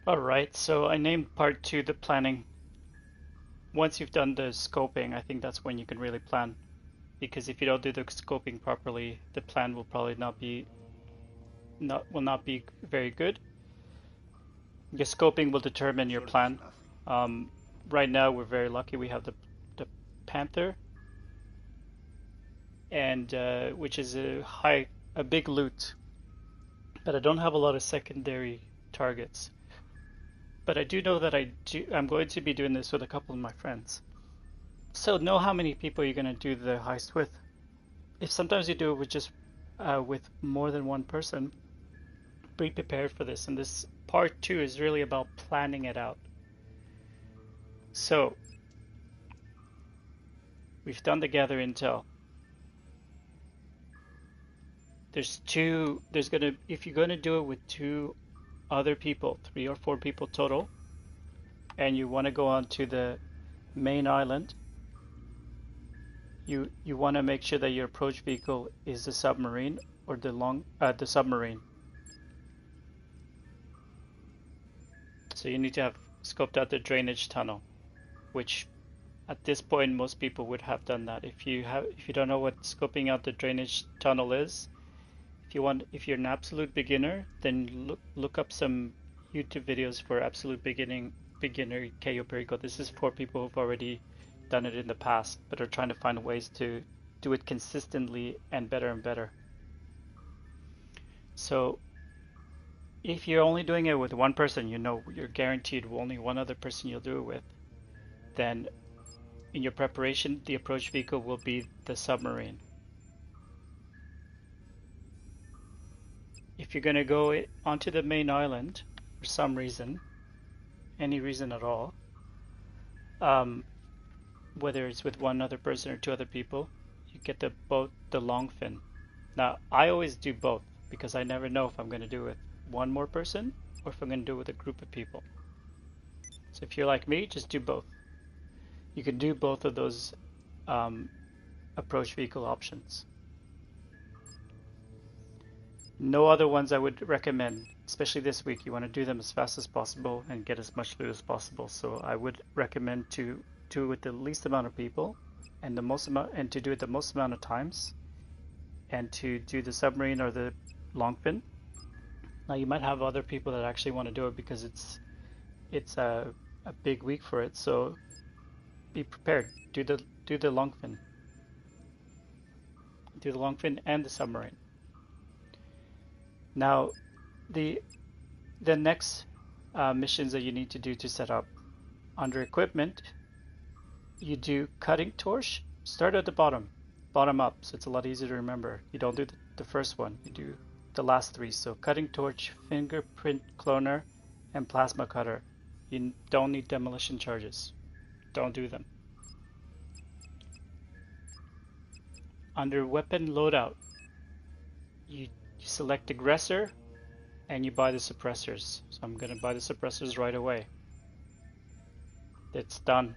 Alright, so I named part two the planning. Once you've done the scoping, I think that's when you can really plan. Because if you don't do the scoping properly, the plan will probably not be very good. Your scoping will determine your plan. Um, right now we're very lucky we have the Panther and which is a big loot, but I don't have a lot of secondary targets. But I do know that I'm going to be doing this with a couple of my friends. So know how many people you're going to do the heist with. If sometimes you do it with just with more than one person, be prepared for this. And this part two is really about planning it out. So we've done the gather intel. If you're gonna do it with two other people, 3 or 4 people total, and you want to go on to the main island, you want to make sure that your approach vehicle is the submarine or the submarine. So you need to have scoped out the drainage tunnel, which at this point most people would have done that. If you don't know what scoping out the drainage tunnel is, if you're an absolute beginner, then look up some YouTube videos for absolute beginner Cayo Perico. This is for people who've already done it in the past, but are trying to find ways to do it consistently and better and better. So if you're only doing it with one person, you know you're guaranteed only one other person you'll do it with, then in your preparation, the approach vehicle will be the submarine. If you're going to go onto the main island for some reason, any reason at all, whether it's with one other person or two other people, you get the long fin. Now, I always do both because I never know if I'm going to do it with one more person or if I'm going to do it with a group of people. So if you're like me, just do both. You can do both of those approach vehicle options. No other ones I would recommend, especially this week. You want to do them as fast as possible and get as much loot as possible. So I would recommend to do it with the least amount of people and to do it the most amount of times, and to do the submarine or the long fin. Now you might have other people that actually want to do it because it's a big week for it. So be prepared. Do the long fin. Do the long fin and the submarine. Now, the next missions that you need to do to set up under equipment, you do cutting torch. Start at the bottom up, so it's a lot easier to remember. You don't do the first one. You do the last three. So cutting torch, fingerprint cloner, and plasma cutter. You don't need demolition charges. Don't do them. Under weapon loadout, you select aggressor and you buy the suppressors. So I'm going to buy the suppressors right away. It's done.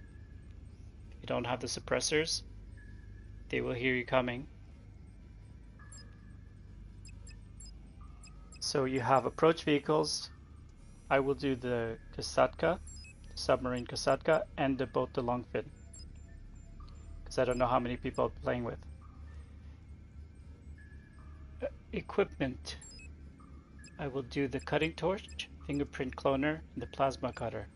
If you don't have the suppressors, they will hear you coming. So you have approach vehicles. I will do the Kasatka, the submarine Kasatka, and both the long fin, because I don't know how many people I'm playing with. Equipment, I will do the cutting torch, fingerprint cloner, and the plasma cutter.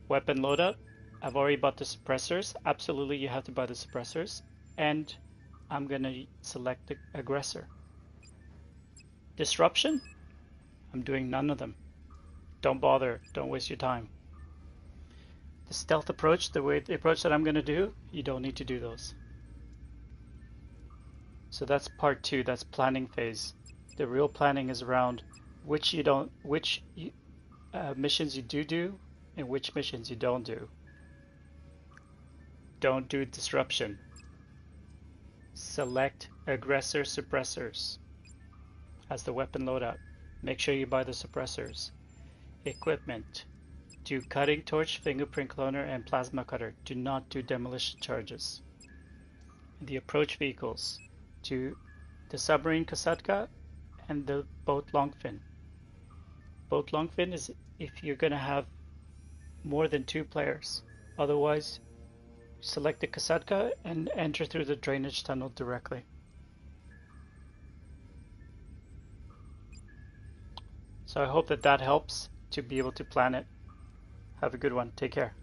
Weapon loadout, I've already bought the suppressors. Absolutely, you have to buy the suppressors. And I'm going to select the aggressor. Disruption, I'm doing none of them. Don't bother, don't waste your time. The stealth approach, the approach that I'm going to do, you don't need to do those. So that's part two, that's planning phase. The real planning is around which missions you do and which missions you don't do. Don't do disruption. Select aggressor suppressors as the weapon loadout. Make sure you buy the suppressors. Equipment, do cutting torch, fingerprint cloner, and plasma cutter. Do not do demolition charges. The approach vehicles, to the submarine Kasatka and the boat longfin. Boat longfin if you're going to have more than 2 players. Otherwise, select the kasetka and enter through the drainage tunnel directly. So I hope that helps to be able to plan it. Have a good one. Take care.